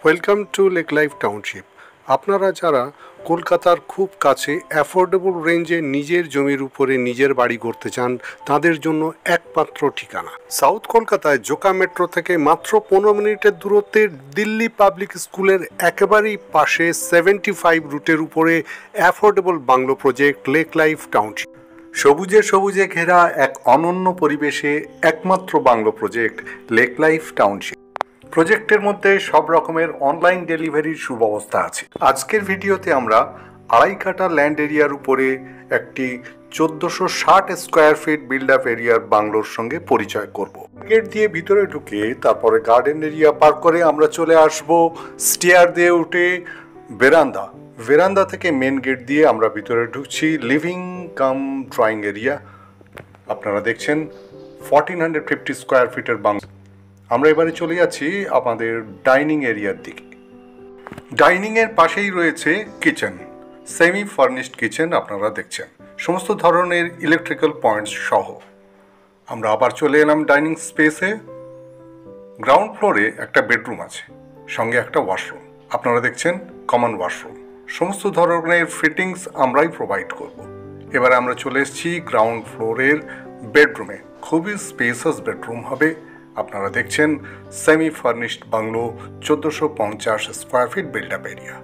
Welcome to lake life township. আপনারা যারা কলকাতার খুব কাছে অ্যাফোর্ডেবল রেঞ্জে নিজের জমির উপরে নিজের বাড়ি করতে চান, তাদের জন্য একমাত্র ঠিকানা সাউথ কলকাতায় জোকা মেট্রো থেকে মাত্র 15 মিনিটের দূরত্বে দিল্লি পাবলিক স্কুলের একেবারেই পাশে 75 রুটের উপরে affordable bungalow project lake life township. সবুজে সবুজে ঘেরা এক অনন্য পরিবেশে একমাত্র bungalow project lake life township. প্রজেক্টের মধ্যে সব রকমের অনলাইন ডেলিভারির সুব্যবস্থা আছে। আজকের ভিডিওতে আমরা 2.5 কাঠা ল্যান্ড এরিয়ার উপরে একটি 1460 স্কোয়ার ফিট বিল্ড আপ এরিয়ার বাংলোর সঙ্গে পরিচয় করব। গেট দিয়ে ভিতরে ঢুকে তারপরে গার্ডেন এরিয়া পার করে আমরা চলে আসব স্টেয়ার দিয়ে উঠে বেরান্দা থেকে মেন গেট দিয়ে আমরা ভিতরে ঢুকছি লিভিং কাম ড্রয়িং এরিয়া। আপনারা দেখছেন 1450 স্কোয়ার ফিটের বাংলো। আমরা এবারে চলে যাচ্ছি আমাদের ডাইনিং এরিয়ার দিকে। ডাইনিংয়ের পাশেই রয়েছে কিচেন, সেমি ফার্নিশড কিচেন আপনারা দেখছেন, সমস্ত ধরনের ইলেকট্রিক্যাল পয়েন্টস সহ। আমরা আবার চলে এলাম ডাইনিং স্পেসে। গ্রাউন্ড ফ্লোরে একটা বেডরুম আছে, সঙ্গে একটা ওয়াশরুম আপনারা দেখছেন, কমন ওয়াশরুম। সমস্ত ধরনের ফিটিংস আমরাই প্রোভাইড করব। এবারে আমরা চলে এসেছি গ্রাউন্ড ফ্লোরের বেডরুমে। খুবই স্পেসাস বেডরুম হবে। আপনারা দেখছেন semi furnished bungalow, 1450 square feet build up area.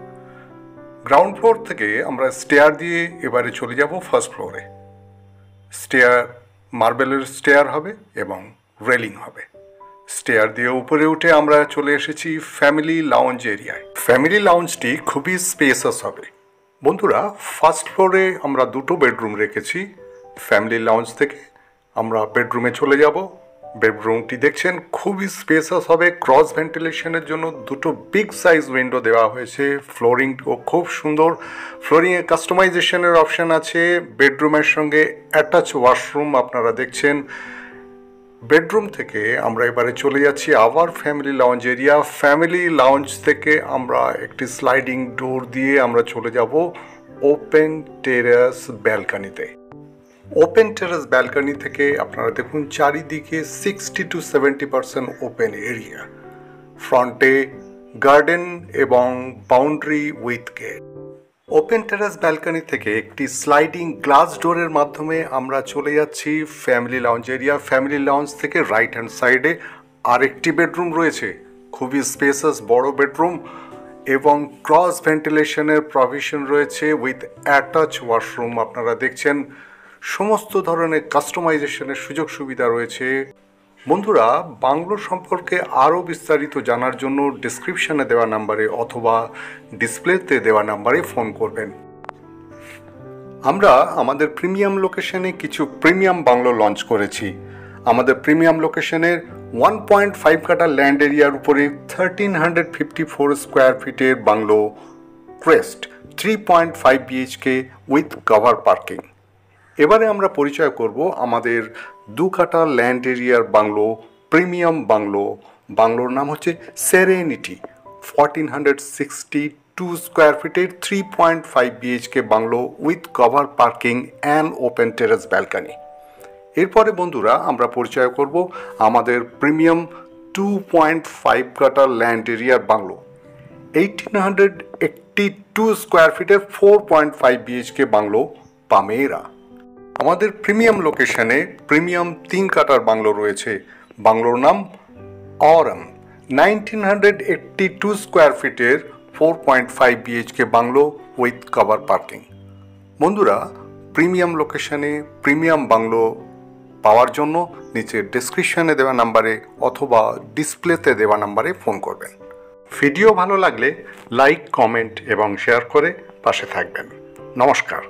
Ground floor থেকে আমরা স্টেয়ার দিয়ে এবারে চলে যাব ফার্স্ট ফ্লোরে। স্টেয়ার মার্বেলের স্টেয়ার হবে এবং রেলিং হবে। স্টেয়ার দিয়ে উপরে উঠে আমরা চলে এসেছি ফ্যামিলি লাউঞ্জ এরিয়ায়। ফ্যামিলি লাউঞ্জটি খুবই স্পেসাস হবে। বন্ধুরা, ফার্স্ট ফ্লোরে আমরা দুটো বেডরুম রেখেছি। ফ্যামিলি লাউঞ্জ থেকে আমরা বেডরুমে চলে যাব। বেডরুমটি দেখছেন খুবই স্পেসাস হবে। ক্রস ভেন্টিলেশনের জন্য দুটো বিগ সাইজ উইন্ডো দেওয়া হয়েছে। ফ্লোরিংও খুব সুন্দর। ফ্লোরিংয়ে কাস্টমাইজেশনের অপশান আছে। বেডরুমের সঙ্গে অ্যাটাচ ওয়াশরুম আপনারা দেখছেন। বেডরুম থেকে আমরা এবারে চলে যাচ্ছি আবার family lounge area. Family lounge থেকে আমরা একটি স্লাইডিং ডোর দিয়ে আমরা চলে যাব ওপেন টেরাস ব্যালকনিতে। ওপেন টেরাস ব্যালকনি থেকে আপনারা দেখুন চারিদিকে 60 to 70% ওপেন এরিয়া। ফ্রন্টে গার্ডেন এবং boundary with gate. Open terrace balcony থেকে একটি স্লাইডিং গ্লাস ডোরের মাধ্যমে আমরা চলে যাচ্ছি family lounge area. Family lounge থেকে রাইট হ্যান্ড সাইডে আরেকটি বেডরুম রয়েছে, খুবই স্পেসাস বড় বেডরুম এবং ক্রস ভেন্টিলেশনের প্রভিশন রয়েছে উইথ অ্যাটাচ ওয়াশরুম আপনারা দেখছেন। সমস্ত ধরনের কাস্টমাইজেশনের সুযোগ সুবিধা রয়েছে। বন্ধুরা, বাংলো সম্পর্কে আরও বিস্তারিত জানার জন্য ডেসক্রিপশানে দেওয়া নাম্বারে অথবা ডিসপ্লেতে দেওয়া নাম্বারে ফোন করবেন। আমরা আমাদের প্রিমিয়াম লোকেশনে কিছু প্রিমিয়াম বাংলো লঞ্চ করেছি। আমাদের প্রিমিয়াম লোকেশনের 1.5 কাঠা ল্যান্ড এরিয়ার উপরে 1354 স্কোয়ার ফিটের bungalow crest 3.5 BHK with cover parking. এবারে আমরা পরিচয় করব আমাদের 2 কাঠা ল্যান্ড এরিয়ার বাংলো, প্রিমিয়াম বাংলো। বাংলোর নাম হচ্ছে সেরেনিটি, 1462 স্কোয়ার ফিটের 3.5 BHK bungalow with cover parking and open terrace balcony. এরপরে বন্ধুরা আমরা পরিচয় করব আমাদের প্রিমিয়াম 2.5 কাঠা ল্যান্ড এরিয়ার বাংলো, 1882 স্কোয়ার ফিটের 4.5 BHK বাংলো পামেরা। আমাদের প্রিমিয়াম লোকেশনে প্রিমিয়াম 3 কাঠার বাংলো রয়েছে। বাংলোর নাম অরম, 1982 স্কোয়ার ফিটের 4.5 BHK bungalow with cover parking. বন্ধুরা, প্রিমিয়াম লোকেশনে প্রিমিয়াম বাংলো পাওয়ার জন্য নিচে ডেসক্রিপশনে দেওয়া নাম্বারে অথবা ডিসপ্লেতে দেওয়া নাম্বারে ফোন করবেন। ভিডিও ভালো লাগলে লাইক, কমেন্ট এবং শেয়ার করে পাশে থাকবেন। নমস্কার।